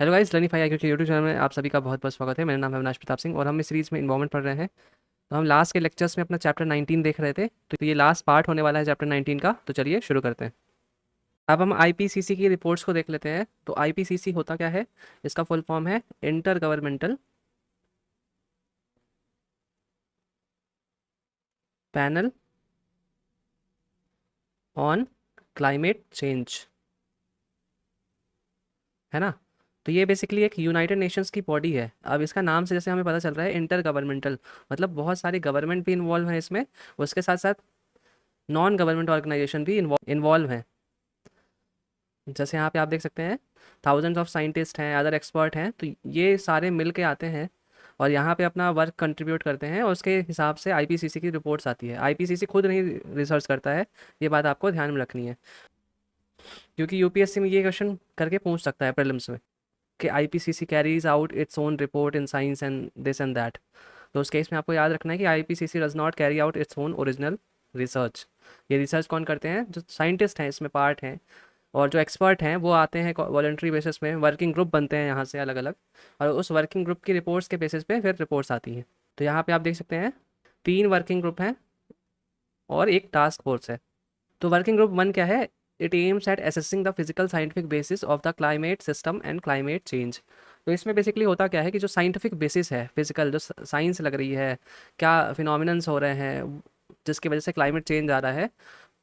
Hello guys, लर्निफाई IQ के YouTube channel में आप सभी का बहुत बहुत स्वागत है। मेरा नाम है अविनाश प्रताप सिंह और हम इस सीरीज़ में इन्वॉल्वमेंट पढ़ रहे हैं। तो हम लास्ट के लेक्चर्स में अपना चैप्टर 19 देख रहे थे, तो ये लास्ट पार्ट होने वाला है चैप्टर 19 का। तो चलिए शुरू करते हैं। अब हम आईपीसीसी की रिपोर्ट्स को देख लेते हैं। तो आईपीसीसी होता क्या है? इसका फुल फॉर्म है inter governmental panel on climate change, है ना। तो ये बेसिकली एक यूनाइटेड नेशंस की बॉडी है। अब इसका नाम से जैसे हमें पता चल रहा है इंटर गवर्नमेंटल, मतलब बहुत सारे गवर्नमेंट भी इन्वॉल्व हैं इसमें, उसके साथ साथ नॉन गवर्नमेंट ऑर्गेनाइजेशन भी इन्वॉल्व हैं। जैसे यहाँ पे आप देख सकते हैं, थाउजेंड्स ऑफ साइंटिस्ट हैं, अदर एक्सपर्ट हैं, तो ये सारे मिल के आते हैं और यहाँ पे अपना वर्क कंट्रीब्यूट करते हैं और उसके हिसाब से आईपीसीसी की रिपोर्ट्स आती है। आईपीसीसी खुद नहीं रिसर्च करता है, ये बात आपको ध्यान में रखनी है, क्योंकि यूपीएससी में ये क्वेश्चन करके पूछ सकता है प्रीलिम्स में कि IPCC carries out its own report in science and this and that. तो उस केस में आपको याद रखना है कि IPCC does not carry out its own original research. ये रिसर्च कौन करते हैं? जो साइंटिस्ट हैं इसमें पार्ट हैं, और जो एक्सपर्ट हैं वो आते हैं वॉलंटरी बेसिस में, वर्किंग ग्रुप बनते हैं यहाँ से अलग अलग, और उस वर्किंग ग्रुप की रिपोर्ट्स के बेसिस पे फिर रिपोर्ट्स आती हैं। तो यहाँ पे आप देख सकते हैं 3 वर्किंग ग्रुप हैं और एक टास्क फोर्स है। तो वर्किंग ग्रुप 1 क्या है? It aims at assessing the physical scientific basis of the climate system and climate change. तो इसमें बेसिकली होता क्या है कि जो साइंटिफिक बेसिस है, फिजिकल जो साइंस लग रही है, क्या फिनोमिनन्स हो रहे हैं जिसकी वजह से क्लाइमेट चेंज आ रहा है,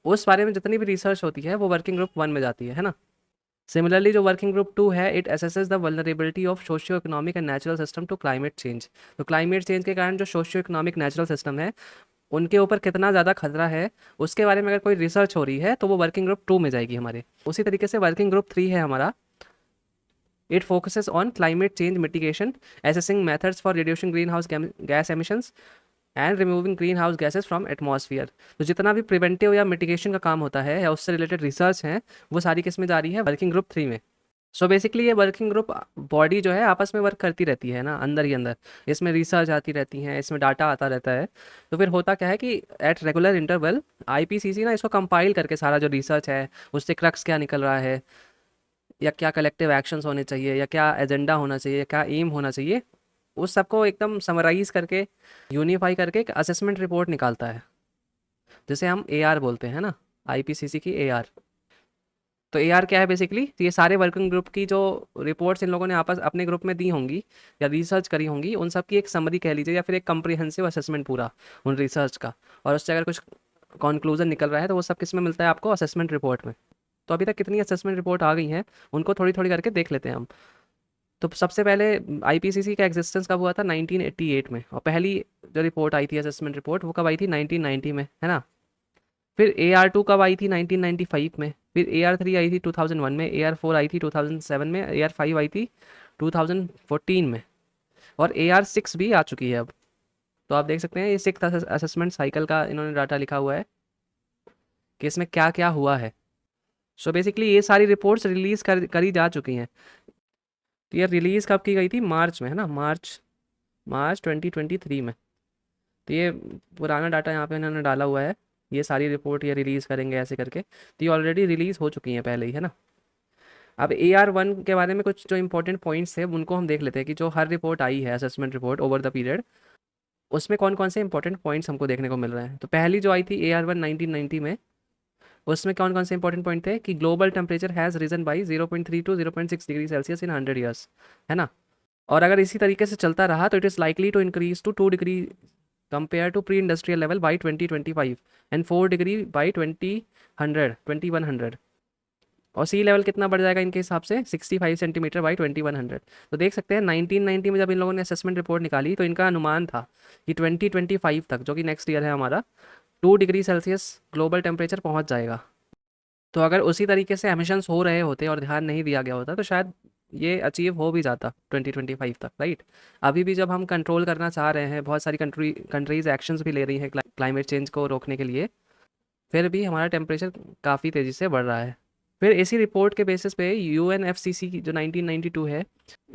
उस बारे में जितनी भी रिसर्च होती है वो वर्किंग ग्रुप 1 में जाती है ना। सिमिलरली जो वर्किंग ग्रुप 2 है, it assesses the vulnerability of socio economic and natural system to climate change. तो क्लाइमेट चेंज के कारण जो सोशियो इकोनॉमिक नेचुरल सिस्टम है उनके ऊपर कितना ज़्यादा खतरा है, उसके बारे में अगर कोई रिसर्च हो रही है तो वो वर्किंग ग्रुप 2 में जाएगी हमारे। उसी तरीके से वर्किंग ग्रुप 3 है हमारा, it focuses on climate change mitigation, assessing methods for reducing green house gas emissions and removing green house gases from atmosphere. तो जितना भी प्रिवेंटिव या मिटिगेशन का काम होता है या उससे रिलेटेड रिसर्च है, वो सारी किस में जा रही है? वर्किंग ग्रुप 3 में। सो बेसिकली ये वर्किंग ग्रुप बॉडी जो है आपस में वर्क करती रहती है ना, अंदर ही अंदर। इसमें रिसर्च आती रहती है, इसमें डाटा आता रहता है। तो फिर होता क्या है कि एट रेगुलर इंटरवल आईपीसीसी ना इसको कंपाइल करके सारा जो रिसर्च है उससे क्रक्स क्या निकल रहा है, या क्या कलेक्टिव एक्शंस होने चाहिए, या क्या एजेंडा होना चाहिए, क्या एम होना चाहिए, उस सबको एकदम समराइज करके यूनिफाई करके एक असेसमेंट रिपोर्ट निकालता है, जिसे हम एआर बोलते हैं ना, आईपीसीसी की एआर। तो एआर क्या है बेसिकली? तो ये सारे वर्किंग ग्रुप की जो रिपोर्ट्स इन लोगों ने आपस अपने ग्रुप में दी होंगी या रिसर्च करी होंगी, उन सब की एक समरी कह लीजिए, या फिर एक कंप्रिहेंसिव असेसमेंट पूरा उन रिसर्च का, और उससे अगर कुछ कंक्लूजन निकल रहा है तो वो सब किस में मिलता है आपको? असेसमेंट रिपोर्ट में। तो अभी तक कितनी असेसमेंट रिपोर्ट आ गई हैं उनको थोड़ी थोड़ी करके देख लेते हैं हम। तो सबसे पहले आईपीसीसी का एग्जिस्टेंस कब हुआ था? 1988 में। और पहली जो रिपोर्ट आई थी असेसमेंट रिपोर्ट, वो कब आई थी? 1990 में, है ना। फिर AR2 कब आई थी? 1995 में। फिर AR3 आई थी 2001 में, AR4 आई थी 2007 में, AR5 आई थी 2014 में, और AR6 भी आ चुकी है अब। तो आप देख सकते हैं ये 6th असेसमेंट साइकिल का इन्होंने डाटा लिखा हुआ है कि इसमें क्या क्या हुआ है। सो बेसिकली ये सारी रिपोर्ट्स रिलीज करी जा चुकी हैं। तो ये रिलीज़ कब की गई थी? मार्च में, है ना, मार्च मार्च 2023 में। तो ये पुराना डाटा यहाँ पे इन्होंने डाला हुआ है, ये सारी रिपोर्ट ये रिलीज़ करेंगे ऐसे करके। तो ये ऑलरेडी रिलीज़ हो चुकी हैं पहले ही, है ना। अब AR1 के बारे में कुछ जो इंपॉर्टेंट पॉइंट्स थे उनको हम देख लेते हैं कि जो हर रिपोर्ट आई है assessment report over the period, उसमें कौन कौन से इंपॉर्टेंट पॉइंट्स हमको देखने को मिल रहे हैं। तो पहली जो आई थी AR1 1990 में, उसमें कौन कौन से इंपॉर्टेंट पॉइंट थे कि global temperature has risen by 0.3 to 0.6 degree Celsius in 100 years, है ना। और अगर इसी तरीके से चलता रहा तो it is likely to increase to 2 degree compare to pre industrial level by 2025 and 4 degree by 2100। और सी लेवल कितना बढ़ जाएगा इनके हिसाब से? 65 सेंटीमीटर बाई 2100। तो देख सकते हैं 1990 में जब इन लोगों ने असेसमेंट रिपोर्ट निकाली तो इनका अनुमान था कि 2025 तक, जो कि नेक्स्ट ईयर है हमारा, 2 डिग्री सेल्सियस ग्लोबल टेम्परेचर पहुंच जाएगा। तो अगर उसी तरीके से एमिशंस हो रहे होते और ध्यान नहीं दिया गया होता तो शायद ये अचीव हो भी जाता 2025 तक, राइट। अभी भी जब हम कंट्रोल करना चाह रहे हैं, बहुत सारी कंट्रीज एक्शंस भी ले रही हैं क्लाइमेट चेंज को रोकने के लिए, फिर भी हमारा टेम्परेचर काफ़ी तेज़ी से बढ़ रहा है। फिर इसी रिपोर्ट के बेसिस पे UNFCCC की जो 1992 है,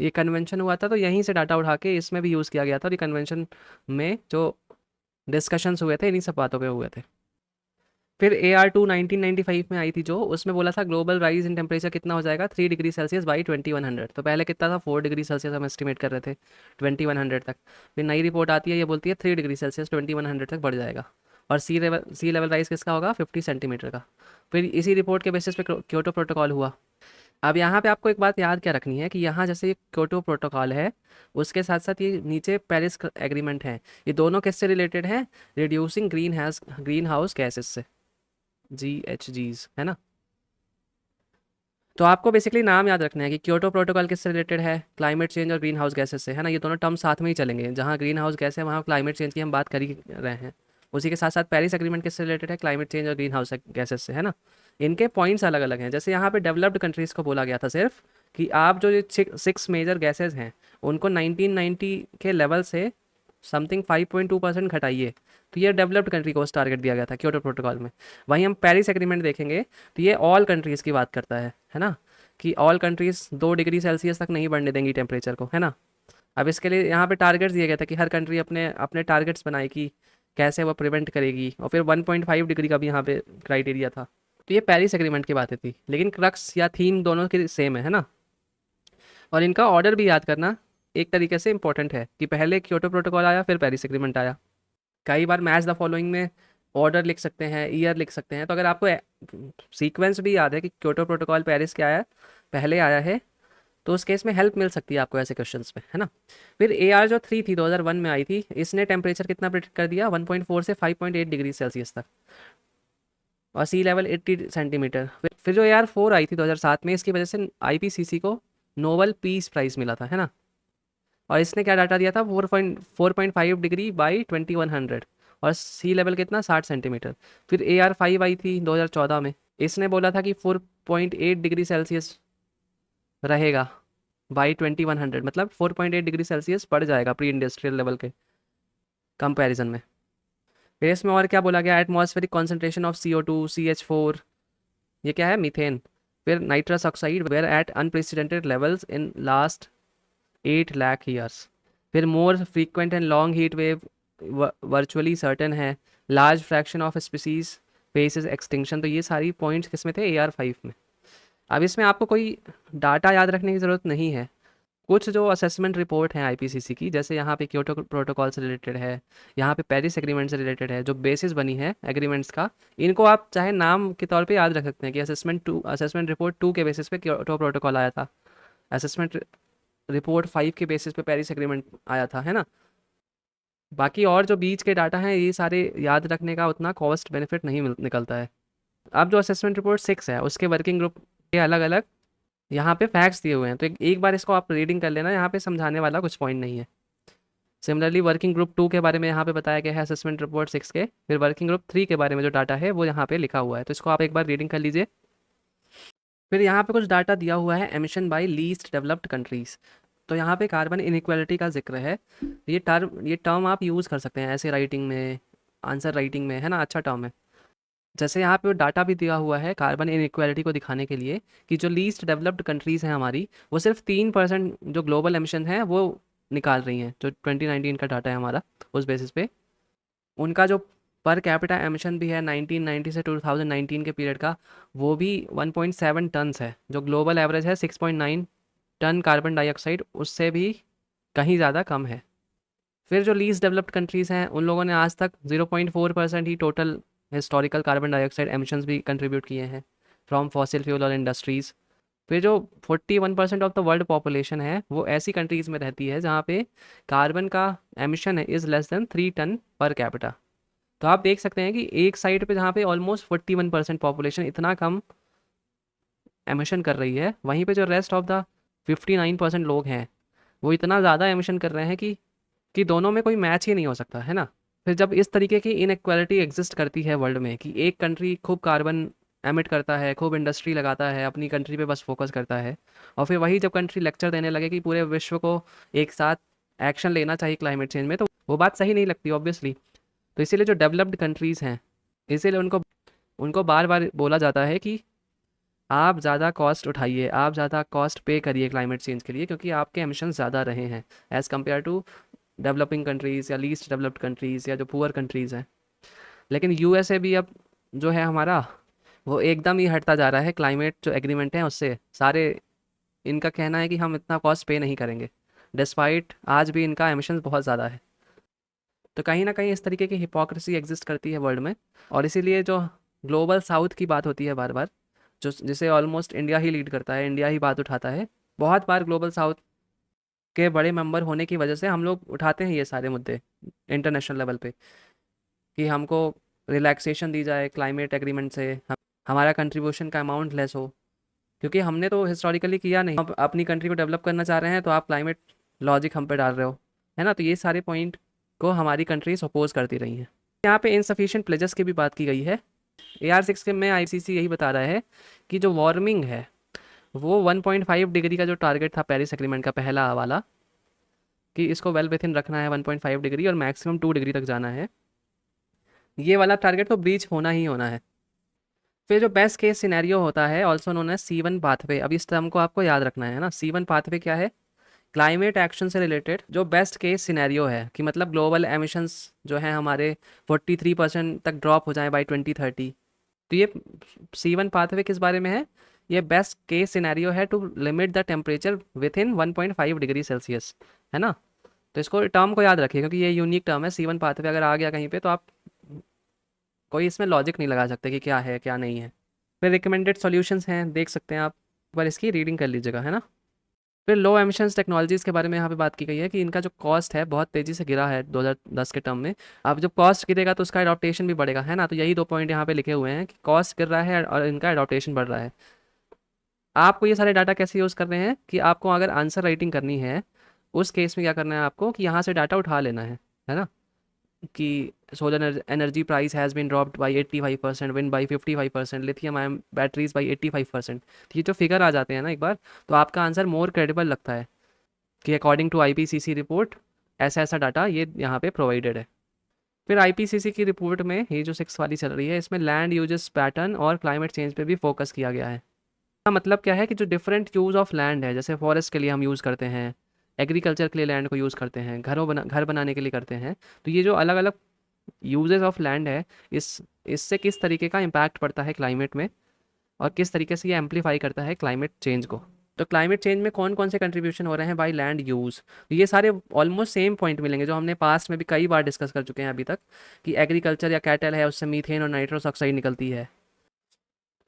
ये कन्वेंशन हुआ था, तो यहीं से डाटा उठा के इसमें भी यूज़ किया गया था, और ये कन्वेंशन में जो डिस्कशंस हुए थे इन्हीं सब बातों पे हुए थे। फिर AR2 1995 में आई थी जो, उसमें बोला था ग्लोबल राइज इन टेम्परेचर कितना हो जाएगा 3 डिग्री सेल्सियस बाई 2100। तो पहले कितना था 4 डिग्री सेल्सियस हम एस्टिमेट कर रहे थे 2100 तक। फिर नई रिपोर्ट आती है, ये बोलती है 3 डिग्री सेल्सियस 2100 तक बढ़ जाएगा। और सी लेवल राइज किसका होगा 50 सेंटीमीटर का। फिर इसी रिपोर्ट के बेसिस पे क्योटो प्रोटोकॉल हुआ। अब यहाँ पे आपको एक बात याद क्या रखनी है कि यहाँ जैसे ये क्योटो प्रोटोकॉल है, उसके साथ साथ ये नीचे पेरिस एग्रीमेंट है, ये दोनों किससे रिलेटेड हैं, रिड्यूसिंग ग्रीन हाउस गैसेस से, GHGs, है ना। तो आपको बेसिकली नाम याद रखना है कि क्योटो प्रोटोकॉल किससे रिलेटेड है, क्लाइमेट चेंज और ग्रीन हाउस गैसेस से, है ना। ये दोनों टर्म साथ में ही चलेंगे, जहाँ ग्रीन हाउस गैस है वहाँ क्लाइमेट चेंज की हम बात कर ही रहे हैं। उसी के साथ साथ पेरिस एग्रीमेंट किससे रिलेटेड है, क्लाइमेट चेंज और ग्रीन हाउस गैसेस से, है ना। इनके पॉइंट्स अलग अलग हैं। जैसे यहाँ पे डेवलप्ड कंट्रीज़ को बोला गया था सिर्फ कि आप जो ये 6 मेजर गैसेज हैं उनको 1990 के लेवल से समथिंग 5.2% घटाइए। तो ये डेवलप्ड कंट्री को उस टारगेट दिया गया था क्योटो प्रोटोकॉल में। वहीं हम पेरिस एग्रीमेंट देखेंगे तो ये ऑल कंट्रीज़ की बात करता है ना, कि ऑल कंट्रीज़ 2 डिग्री सेल्सियस तक नहीं बढ़ने देंगी टेम्परेचर को, है ना। अब इसके लिए यहाँ पे टारगेट्स दिए गए थे कि हर कंट्री अपने अपने टारगेट्स बनाए कि कैसे वो प्रिवेंट करेगी, और फिर 1.5 डिग्री का भी यहाँ पे क्राइटेरिया था। तो ये पेरिस एग्रीमेंट की बातें थी, लेकिन क्रक्स या थीम दोनों की सेम है ना। और इनका ऑर्डर भी याद करना एक तरीके से इंपॉर्टेंट है कि पहले क्योटो प्रोटोकॉल आया फिर पेरिस एग्रीमेंट आया। कई बार मैच द फॉलोइंग में ऑर्डर लिख सकते हैं, ईयर लिख सकते हैं। तो अगर आपको सीक्वेंस भी याद है कि क्योटो प्रोटोकॉल पेरिस क्या आया, पहले आया है, तो उस केस में हेल्प मिल सकती है आपको ऐसे क्वेश्चंस में, है ना। फिर AR3 थी 2001 में आई थी, इसने टेम्परेचर कितना प्रिडिक्ट कर दिया 1.4 से 5.8 डिग्री सेल्सियस तक, और सी लेवल 80 सेंटीमीटर। फिर जो AR4 आई थी 2007 में, इसकी वजह से IPCC को नोबल पीस प्राइज़ मिला था, है ना। और इसने क्या डाटा दिया था 4.5 डिग्री बाई 2100, और सी लेवल कितना 60 सेंटीमीटर। फिर AR5 आई थी 2014 में, इसने बोला था कि 4.8 डिग्री सेल्सियस रहेगा बाई 2100, मतलब 4.8 डिग्री सेल्सियस बढ़ जाएगा प्री इंडस्ट्रियल लेवल के कंपैरिजन में। फिर इसमें और क्या बोला गया, atmospheric concentration of CO2 CH4, ये क्या है मीथेन। फिर nitrous oxide were at unprecedented levels in last 8 lakh years. फिर more frequent and long heat wave virtually certain है, large fraction of species faces extinction. तो ये सारी पॉइंट्स किस में थे, AR5 में। अब इसमें आपको कोई डाटा याद रखने की ज़रूरत नहीं है। कुछ जो असेसमेंट रिपोर्ट हैं IPCC की, जैसे यहाँ पे क्योटो प्रोटोकॉल से रिलेटेड है, यहाँ पे पेरिस एग्रीमेंट से रिलेटेड है, जो बेसिस बनी है एग्रीमेंट्स का, इनको आप चाहे नाम के तौर पे याद रख सकते हैं कि असेसमेंट रिपोर्ट 2 के बेसिस पे क्योटो प्रोटोकॉल आया था, असेसमेंट रिपोर्ट 5 के बेसिस पे पेरिस एग्रीमेंट आया था, है ना। बाकी और जो बीच के डाटा हैं ये सारे याद रखने का उतना कॉस्ट बेनिफिट नहीं निकलता है। अब जो असेसमेंट रिपोर्ट 6 है उसके वर्किंग ग्रुप के अलग अलग यहाँ पे फैक्ट्स दिए हुए हैं, तो एक बार इसको आप रीडिंग कर लेना, यहाँ पे समझाने वाला कुछ पॉइंट नहीं है। सिमिलरली वर्किंग ग्रुप 2 के बारे में यहाँ पे बताया गया है असेसमेंट रिपोर्ट 6 के, फिर वर्किंग ग्रुप 3 के बारे में जो डाटा है वो यहाँ पे लिखा हुआ है, तो इसको आप एक बार रीडिंग कर लीजिए। फिर यहाँ पे कुछ डाटा दिया हुआ है emission by least developed countries. तो यहाँ पे कार्बन इनइक्वालिटी का जिक्र है। ये टर्म आप यूज़ कर सकते हैं ऐसे राइटिंग में, आंसर राइटिंग में, है ना, अच्छा टर्म है। जैसे यहाँ पे डाटा भी दिया हुआ है कार्बन इनइक्वालिटी को दिखाने के लिए कि जो लीस्ट डेवलप्ड कंट्रीज़ हैं हमारी, वो सिर्फ 3% जो ग्लोबल एमिशन है वो निकाल रही हैं। जो 2019 का डाटा है हमारा, उस बेसिस पे उनका जो पर कैपिटा एमिशन भी है 1990 से 2019 के पीरियड का, वो भी 1.7 टन्स है। जो ग्लोबल एवरेज है 6.9 टन कार्बन डाइऑक्साइड, उससे भी कहीं ज़्यादा कम है। फिर जो लीस्ट डेवलप्ड कंट्रीज़ हैं उन लोगों ने आज तक 0.4% ही total historical carbon dioxide emissions भी कंट्रीब्यूट किए हैं फ्रॉम फॉसिल फ्यूल और इंडस्ट्रीज़। फिर जो 41% ऑफ द वर्ल्ड पॉपुलेशन है वो ऐसी कंट्रीज़ में रहती है जहाँ पे कार्बन का एमिशन है is less than 3 ton per capita. तो आप देख सकते हैं कि एक साइड पे जहाँ पे ऑलमोस्ट 41% पॉपुलेशन इतना कम एमिशन कर रही है, वहीं पे जो रेस्ट ऑफ द 59% लोग हैं वो इतना ज़्यादा एमिशन कर रहे हैं कि दोनों में कोई मैच ही नहीं हो सकता, है ना। फिर जब इस तरीके की इनइक्वालिटी एग्जिस्ट करती है वर्ल्ड में कि एक कंट्री खूब कार्बन एमिट करता है, खूब इंडस्ट्री लगाता है, अपनी कंट्री पे बस फोकस करता है, और फिर वही जब कंट्री लेक्चर देने लगे कि पूरे विश्व को एक साथ एक्शन लेना चाहिए क्लाइमेट चेंज में, तो वो बात सही नहीं लगती ऑब्वियसली। तो इसीलिए जो डेवलप्ड कंट्रीज़ हैं, इसीलिए उनको उनको बार बार बोला जाता है कि आप ज़्यादा कॉस्ट उठाइए, आप ज़्यादा कॉस्ट पे करिए क्लाइमेट चेंज के लिए, क्योंकि आपके एमिशन ज़्यादा रहे हैं as compare to developing countries या लीस्ट डेवलप्ड कंट्रीज़ या जो पुअर कंट्रीज़ हैं। लेकिन USA भी अब जो है हमारा, वो एकदम ही हटता जा रहा है क्लाइमेट जो एग्रीमेंट है उससे। सारे इनका कहना है कि हम इतना कॉस्ट पे नहीं करेंगे, डिस्पाइट आज भी इनका एमिशंस बहुत ज़्यादा है। तो कहीं ना कहीं इस तरीके की हिपोक्रेसी एग्जिस्ट करती है वर्ल्ड में। और इसीलिए जो ग्लोबल साउथ की बात होती है बार बार, जो जिसे ऑलमोस्ट इंडिया ही लीड करता है, इंडिया ही बात उठाता है, बहुत बार ग्लोबल साउथ के बड़े मेंबर होने की वजह से हम लोग उठाते हैं ये सारे मुद्दे इंटरनेशनल लेवल पे, कि हमको रिलैक्सेशन दी जाए क्लाइमेट एग्रीमेंट से, हमारा कंट्रीब्यूशन का अमाउंट लेस हो। क्योंकि हमने तो हिस्टोरिकली किया नहीं, आप अपनी कंट्री को डेवलप करना चाह रहे हैं तो आप क्लाइमेट लॉजिक हम पे डाल रहे हो, है ना। तो ये सारे पॉइंट को हमारी कंट्रीज अपोज करती रही हैं। यहाँ पे इनसफिशिएंट प्लेजेस की भी बात की गई है। AR6 के में ICC यही बता रहा है कि जो वार्मिंग है वो 1.5 डिग्री का जो टारगेट था पेरिस एग्रीमेंट का पहला वाला, कि इसको वेल विथिन रखना है 1.5 डिग्री और मैक्सिमम 2 डिग्री तक जाना है, ये वाला टारगेट तो ब्रीच होना ही होना है। फिर जो बेस्ट केस सिनेरियो होता है also known as C1 pathway, अब इस टर्म को आपको याद रखना है ना। C1 पाथवे क्या है? क्लाइमेट एक्शन से रिलेटेड जो बेस्ट केस सिनेरियो है, कि मतलब ग्लोबल एमिशंस जो है हमारे 43% तक ड्रॉप हो जाए बाई 2030। तो ये C1 पाथवे किस बारे में है? ये बेस्ट केस सिनेरियो है to limit the temperature within 1.5 degree Celsius, है ना। तो इसको टर्म को याद रखिए क्योंकि ये यूनिक टर्म है C1 पाथवे। अगर आ गया कहीं पे तो आप कोई इसमें लॉजिक नहीं लगा सकते कि क्या है क्या नहीं है। फिर रिकमेंडेड सॉल्यूशंस हैं, देख सकते हैं आप, एक बार इसकी रीडिंग कर लीजिएगा, है ना। फिर लो एमिशंस टेक्नोलॉजीज़ के बारे में यहाँ पे बात की गई है कि इनका जो कॉस्ट है बहुत तेज़ी से गिरा है 2010 के टर्म में। अब जब कॉस्ट गिरेगा तो उसका एडॉप्टेशन भी बढ़ेगा, है ना। तो यही 2 पॉइंट यहाँ पे लिखे हुए हैं कि कॉस्ट गिर रहा है और इनका एडॉप्टेशन बढ़ रहा है। आपको ये सारे डाटा कैसे यूज़ कर रहे हैं कि आपको अगर आंसर राइटिंग करनी है उस केस में क्या करना है आपको, कि यहाँ से डाटा उठा लेना है ना। कि solar energy price has been dropped by 85%, wind by 55%, lithium ion batteries by 85%। तो ये जो फिगर आ जाते हैं ना एक बार, तो आपका आंसर मोर क्रेडिबल लगता है कि अकॉर्डिंग टू IPCC रिपोर्ट ऐसा ऐसा डाटा ये यहाँ पे प्रोवाइडेड है। फिर IPCC की रिपोर्ट में ये जो 6 वाली चल रही है इसमें लैंड यूजेस पैटर्न और क्लाइमेट चेंज पे भी फोकस किया गया है। इसका मतलब क्या है कि जो डिफरेंट यूज़ ऑफ लैंड है, जैसे फॉरेस्ट के लिए हम यूज़ करते हैं, एग्रीकल्चर के लिए लैंड को यूज़ करते हैं, घर बनाने के लिए करते हैं। तो ये जो अलग अलग यूजेस ऑफ लैंड है, इससे किस तरीके का इम्पैक्ट पड़ता है क्लाइमेट में और किस तरीके से ये एम्पलीफाई करता है क्लाइमेट चेंज को। तो क्लाइमेट चेंज में कौन कौन से कंट्रीब्यूशन हो रहे हैं बाय लैंड यूज़, तो ये सारे ऑलमोस्ट सेम पॉइंट मिलेंगे जो हमने पास्ट में भी कई बार डिस्कस कर चुके हैं अभी तक, कि एग्रीकल्चर या कैटल है उससे मीथेन और नाइट्रस ऑक्साइड निकलती है।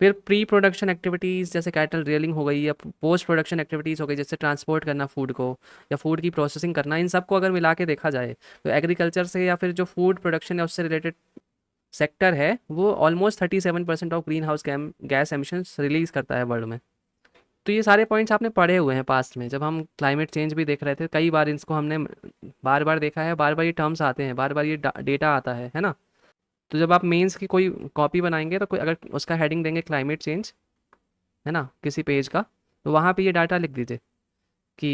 फिर प्री प्रोडक्शन एक्टिविटीज़ जैसे कैटल रियलिंग हो गई, या पोस्ट प्रोडक्शन एक्टिविटीज़ हो गई जैसे ट्रांसपोर्ट करना फूड को या फूड की प्रोसेसिंग करना, इन सबको अगर मिला के देखा जाए तो एग्रीकल्चर से या फिर जो फूड प्रोडक्शन है उससे रिलेटेड सेक्टर है वो almost 37% of green house gas emissions release करता है वर्ल्ड में। तो ये सारे पॉइंट्स आपने पढ़े हुए हैं पास्ट में, जब हम क्लाइमेट चेंज भी देख रहे थे कई बार इसको हमने बार बार देखा है, बार बार ये टर्म्स आते हैं, बार बार ये डेटा आता है ना। तो जब आप मेंस की कोई कॉपी बनाएंगे तो कोई अगर उसका हेडिंग देंगे क्लाइमेट चेंज, है ना, किसी पेज का, तो वहाँ पे ये डाटा लिख दीजिए कि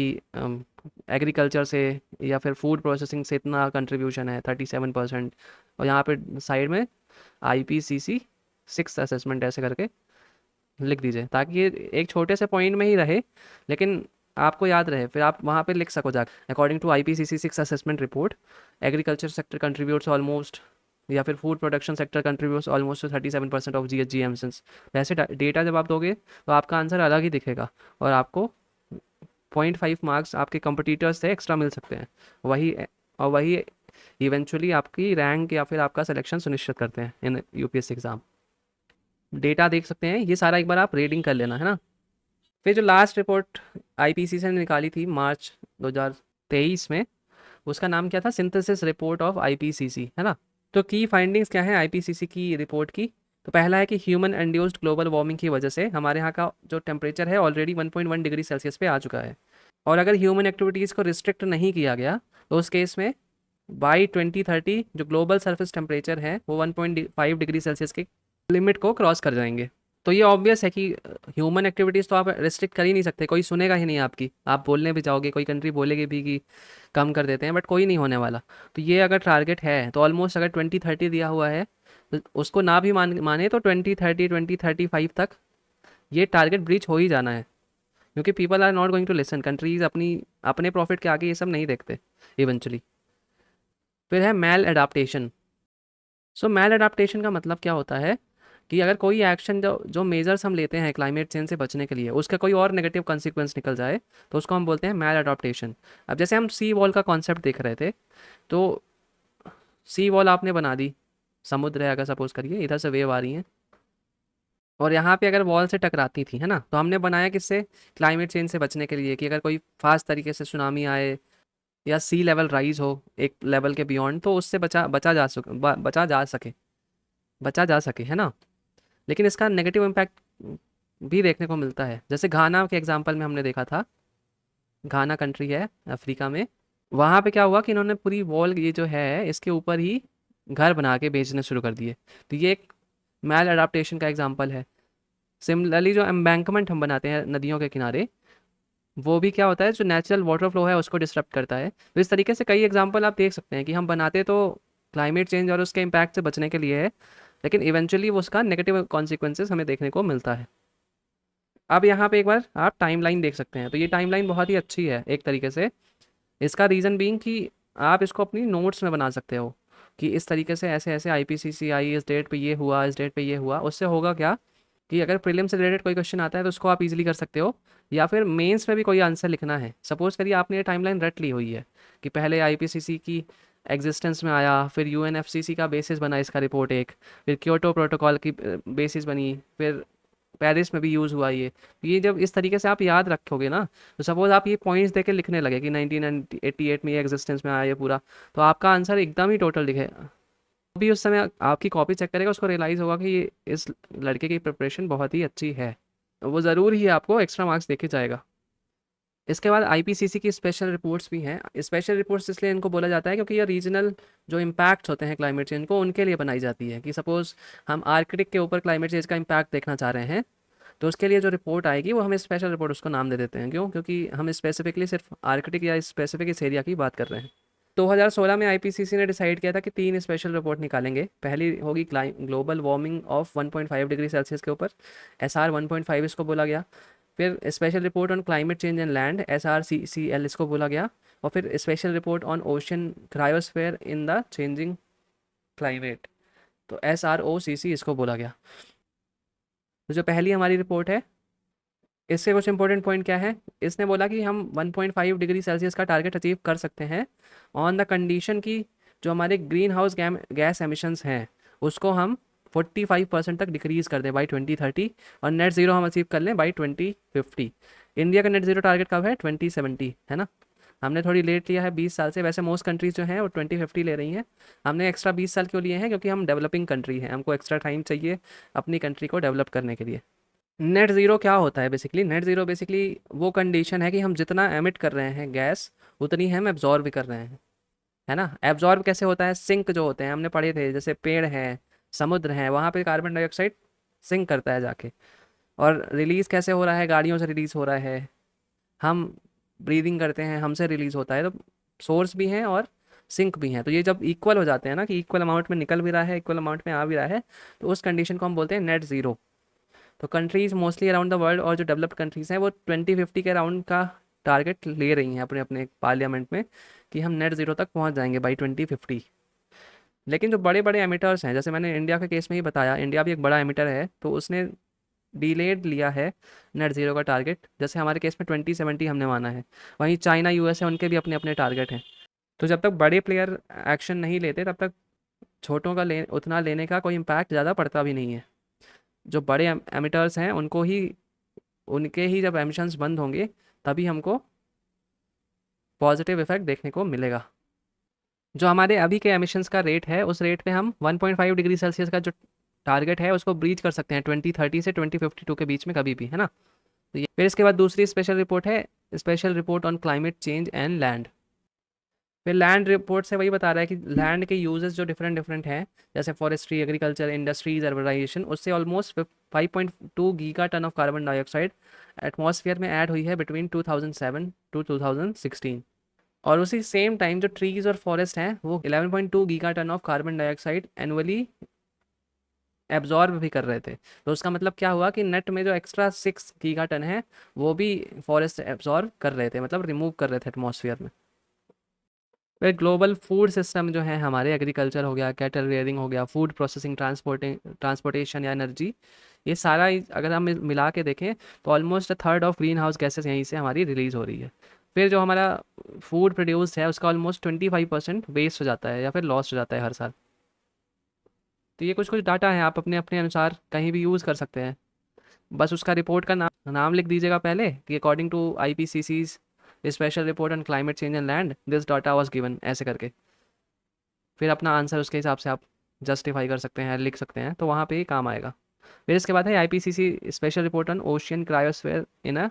एग्रीकल्चर से या फिर फूड प्रोसेसिंग से इतना कंट्रीब्यूशन है 37%, और यहाँ पे साइड में IPCC 6 असेसमेंट ऐसे करके लिख दीजिए, ताकि ये एक छोटे से पॉइंट में ही रहे लेकिन आपको याद रहे। फिर आप वहाँ पे लिख सको जाकर according to IPCC 6 assessment report, agriculture sector contributes almost, या फिर food production sector contributes almost 37% of GHG emissions. वैसे डेटा जब आप दोगे तो आपका आंसर अलग ही दिखेगा और आपको 0.5 मार्क्स आपके कंपटीटर्स से एक्स्ट्रा मिल सकते हैं। वही और वही इवेंचुअली आपकी रैंक या फिर आपका सिलेक्शन सुनिश्चित करते हैं इन UPSC एग्ज़ाम। डेटा देख सकते हैं, ये सारा एक बार आप रीडिंग कर लेना, है ना। फिर जो लास्ट रिपोर्ट IPCC ने निकाली थी मार्च 2023 में, उसका नाम क्या था? सिंथेसिस रिपोर्ट ऑफ IPCC, है ना। तो की फाइंडिंग्स क्या है IPCC की रिपोर्ट की? तो पहला है कि ह्यूमन इंड्यूस्ड ग्लोबल वार्मिंग की वजह से हमारे यहाँ का जो टेम्परेचर है ऑलरेडी 1.1 डिग्री सेल्सियस पे आ चुका है, और अगर ह्यूमन एक्टिविटीज़ को रिस्ट्रिक्ट नहीं किया गया तो उस केस में बाई 2030 जो ग्लोबल सरफेस टेम्परेचर है वो 1.5 डिग्री सेल्सियस के लिमिट को क्रॉस कर जाएंगे। तो ये ऑब्वियस है कि ह्यूमन एक्टिविटीज़ तो आप रिस्ट्रिक्ट कर ही नहीं सकते, कोई सुनेगा ही नहीं आपकी। आप बोलने भी जाओगे, कोई कंट्री बोलेगी भी कि कम कर देते हैं, बट कोई नहीं होने वाला। तो ये अगर टारगेट है तो ऑलमोस्ट अगर 2030 दिया हुआ है तो उसको ना भी माने तो 2030 2035 तक ये टारगेट ब्रीच हो ही जाना है, क्योंकि people are not going to listen. Countries अपने प्रॉफिट के आगे ये सब नहीं देखते इवेंचुअली। फिर है मैल एडाप्टेशन। सो मैल एडाप्टेशन का मतलब क्या होता है? कि अगर कोई एक्शन जो जो मेजर्स हम लेते हैं क्लाइमेट चेंज से बचने के लिए उसका कोई और नेगेटिव कॉन्सिक्वेंस निकल जाए तो उसको हम बोलते हैं मैल अडॉप्टेशन। अब जैसे हम सी वॉल का कॉन्सेप्ट देख रहे थे, तो सी वॉल आपने बना दी, समुद्र है अगर सपोज करिए, इधर से वेव आ रही है और यहाँ पे अगर वॉल से टकराती थी, है ना, तो हमने बनाया किससे, क्लाइमेट चेंज से बचने के लिए, कि अगर कोई फास्ट तरीके से सुनामी आए या सी लेवल राइज हो एक लेवल के बियॉन्ड, तो उससे बचा जा सके, है ना। लेकिन इसका नेगेटिव इम्पैक्ट भी देखने को मिलता है, जैसे घाना के एग्जांपल में हमने देखा था। घाना कंट्री है अफ्रीका में, वहाँ पे क्या हुआ कि इन्होंने पूरी वॉल ये जो है इसके ऊपर ही घर बना के बेचने शुरू कर दिए। तो ये एक मैल अडाप्टेशन का एग्जांपल है। सिमिलरली जो एम्बैंकमेंट हम बनाते हैं नदियों के किनारे, वो भी क्या होता है, जो नेचुरल वाटर फ्लो है उसको डिसरप्ट करता है। तो इस तरीके से कई एग्जांपल आप देख सकते हैं कि हम बनाते तो क्लाइमेट चेंज और उसके इम्पैक्ट से बचने के लिए है, लेकिन इवेंचुअली वो उसका नेगेटिव कॉन्सिक्वेंसेस हमें देखने को मिलता है। अब यहाँ पे एक बार आप टाइमलाइन देख सकते हैं, तो ये टाइमलाइन बहुत ही अच्छी है एक तरीके से। इसका रीज़न बीइंग कि आप इसको अपनी नोट्स में बना सकते हो कि इस तरीके से ऐसे ऐसे आईपीसीसी आई, इस डेट पे ये हुआ, इस डेट पे ये हुआ। उससे होगा क्या कि अगर प्रीलिम से रिलेटेड कोई क्वेश्चन आता है तो उसको आप इजीली कर सकते हो, या फिर मेंस में भी कोई आंसर लिखना है, सपोज करिए आपने ये टाइमलाइन रट ली हुई है कि पहले आईपीसीसी की एग्जिस्टेंस में आया, फिर यूएनएफसीसी का बेसिस बना इसका रिपोर्ट एक, फिर क्योटो प्रोटोकॉल की बेसिस बनी, फिर पेरिस में भी यूज़ हुआ ये जब इस तरीके से आप याद रखोगे ना, तो सपोज आप ये पॉइंट्स देके लिखने लगे कि 1988 में ये एग्जिस्टेंस में आया ये पूरा, तो आपका आंसर एकदम ही टोटल दिखेगा। भी उस समय आपकी कॉपी चेक करेगा, उसको रियलाइज़ होगा कि ये इस लड़के की प्रिपरेशन बहुत ही अच्छी है, तो वो ज़रूर ही आपको एक्स्ट्रा मार्क्स देके जाएगा। इसके बाद आईपीसीसी की स्पेशल रिपोर्ट्स भी हैं। स्पेशल रिपोर्ट्स इसलिए इनको बोला जाता है क्योंकि ये रीजनल जो इम्पैक्ट्स होते हैं क्लाइमेट चेंज को, उनके लिए बनाई जाती है। कि सपोज़ हम आर्कटिक के ऊपर क्लाइमेट चेंज का इम्पैक्ट देखना चाह रहे हैं, तो उसके लिए जो रिपोर्ट आएगी वो हमें स्पेशल रिपोर्ट उसको नाम दे देते हैं। क्यों? क्योंकि हम स्पेसिफिकली सिर्फ आर्कटिक या स्पेसिफिक इस एरिया की बात कर रहे हैं। 2016 में आईपीसीसी ने डिसाइड किया था कि 3 स्पेशल रिपोर्ट निकालेंगे। पहली होगी global warming of 1.5 degree Celsius के ऊपर, एसआर 1.5 इसको बोला गया। फिर special report on climate change and land, SRCCL इसको बोला गया। और फिर special report on ocean cryosphere in the changing climate, तो SROCC इसको बोला गया। तो जो पहली हमारी रिपोर्ट है, इससे कुछ इंपॉर्टेंट पॉइंट क्या है, इसने बोला कि हम 1.5 डिग्री सेल्सियस का टारगेट अचीव कर सकते हैं ऑन द कंडीशन की जो हमारे ग्रीन हाउस गैस एमिशंस हैं उसको हम 45% तक डिक्रीज कर दें बाई 2030, और नेट ज़ीरो हम अचीव कर लें बाई 2050। इंडिया का नेट ज़ीरो टारगेट कब है? 2070, है ना। हमने थोड़ी लेट लिया है 20 साल से, वैसे मोस्ट कंट्रीज जो हैं वो 2050 ले रही हैं। हमने एक्स्ट्रा 20 साल क्यों लिए हैं? क्योंकि हम डेवलपिंग कंट्री हैं, हमको एक्स्ट्रा टाइम चाहिए अपनी कंट्री को डेवलप करने के लिए। नेट ज़ीरो क्या होता है बेसिकली? नेट ज़ीरो बेसिकली वो कंडीशन है कि हम जितना एमिट कर रहे हैं गैस, उतनी हम एब्जॉर्ब भी कर रहे हैं, है ना। एब्जॉर्ब कैसे होता है? सिंक जो होते हैं, हमने पढ़े थे, जैसे पेड़ हैं, समुद्र हैं, वहाँ पे कार्बन डाइऑक्साइड सिंक करता है जाके। और रिलीज़ कैसे हो रहा है? गाड़ियों से रिलीज़ हो रहा है, हम ब्रीदिंग करते हैं, हमसे रिलीज़ होता है। तो सोर्स भी हैं और सिंक भी हैं। तो ये जब इक्वल हो जाते हैं ना, कि इक्वल अमाउंट में निकल भी रहा है, इक्वल अमाउंट में आ भी रहा है, तो उस कंडीशन को हम बोलते हैं नेट ज़ीरो। तो countries mostly around the world और जो डेवलप्ड कंट्रीज़ हैं वो 2050 के अराउंड का टारगेट ले रही हैं अपने अपने पार्लियामेंट में, कि हम नेट ज़ीरो तक पहुंच जाएंगे बाई 2050। लेकिन जो बड़े बड़े एमिटर्स हैं, जैसे मैंने इंडिया के केस में ही बताया, इंडिया भी एक बड़ा एमिटर है, तो उसने डिलेड लिया है नेट ज़ीरो का टारगेट। जैसे हमारे केस में 2070 हमने माना है, वहीं चाइना यूएस है, उनके भी अपने अपने टारगेट हैं। तो जब तक बड़े प्लेयर एक्शन नहीं लेते तब तक छोटों का उतना लेने का कोई इम्पैक्ट ज़्यादा पड़ता भी नहीं है। जो बड़े एमिटर्स हैं उनके ही जब एमिशंस बंद होंगे तभी हमको पॉजिटिव इफेक्ट देखने को मिलेगा। जो हमारे अभी के एमिशंस का रेट है, उस रेट पे हम 1.5 डिग्री सेल्सियस का जो टारगेट है उसको ब्रीच कर सकते हैं 2030 से 2052 के बीच में कभी भी, है ना। तो ये फिर इसके बाद दूसरी स्पेशल रिपोर्ट है special report on climate change and land. फिर लैंड रिपोर्ट से वही बता रहा है कि लैंड के यूजेस जो डिफरेंट डिफरेंट हैं, जैसे फॉरेस्ट्री, एग्रीकल्चर, इंडस्ट्रीज, अर्बनाइजेशन, उससे almost 5.2 giga ton of carbon dioxide atmosphere में ऐड हुई है बिटवीन 2007 टू 2016। और उसी सेम टाइम जो ट्रीज और फॉरेस्ट हैं वो 11.2 giga ton of carbon dioxide annually absorb भी कर रहे थे। तो उसका मतलब क्या हुआ कि नेट में जो एक्स्ट्रा 6 गीगा टन है वो भी फॉरेस्ट एब्जॉर्ब कर रहे थे, मतलब रिमूव कर रहे थे एटमॉस्फेयर में। फिर ग्लोबल फूड सिस्टम जो है हमारे, एग्रीकल्चर हो गया, कैटल रेयरिंग हो गया, फूड प्रोसेसिंग, ट्रांसपोर्टेशन या एनर्जी, ये सारा अगर हम मिला के देखें तो almost 1/3 of green house gases यहीं से हमारी रिलीज हो रही है। फिर जो हमारा फूड प्रोड्यूस है उसका ऑलमोस्ट 25% वेस्ट हो जाता है या फिर लॉस हो जाता है हर साल। तो ये कुछ कुछ डाटा है, आप अपने अपने अनुसार कहीं भी यूज़ कर सकते हैं। बस उसका रिपोर्ट का नाम लिख दीजिएगा पहले कि according to IPCC's special report on climate change and land this data was given, ऐसे करके। फिर अपना आंसर उसके हिसाब से आप जस्टिफाई कर सकते हैं, लिख सकते हैं, तो वहाँ पे ही काम आएगा। फिर इसके बाद है IPCC special report on ocean cryosphere in a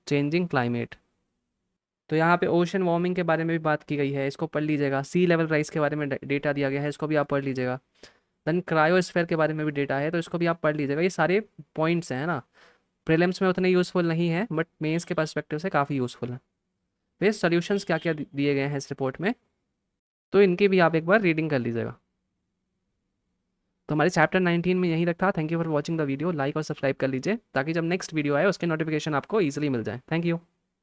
changing climate. तो यहाँ पे ओशन वार्मिंग के बारे में भी बात की गई है, इसको पढ़ लीजिएगा। सी लेवल राइज के बारे में डेटा दिया गया है, इसको भी आप पढ़ लीजिएगा। देन क्रायोस्फीयर के बारे में भी डेटा है, तो इसको भी आप पढ़ लीजिएगा। ये सारे पॉइंट्स हैं ना, प्रीलिम्स में उतने यूज़फुल नहीं है बट मेंस के पर्सपेक्टिव से काफ़ी यूज़फुल है। फिर सॉल्यूशंस क्या क्या दिए गए हैं इस रिपोर्ट में, तो इनकी भी आप एक बार रीडिंग कर लीजिएगा। तो हमारे चैप्टर 19 में यही तक था। Thank you for watching the video, like और सब्सक्राइब कर लीजिए ताकि जब नेक्स्ट वीडियो आए उसके नोटिफिकेशन आपको ईजिली मिल जाए। Thank you.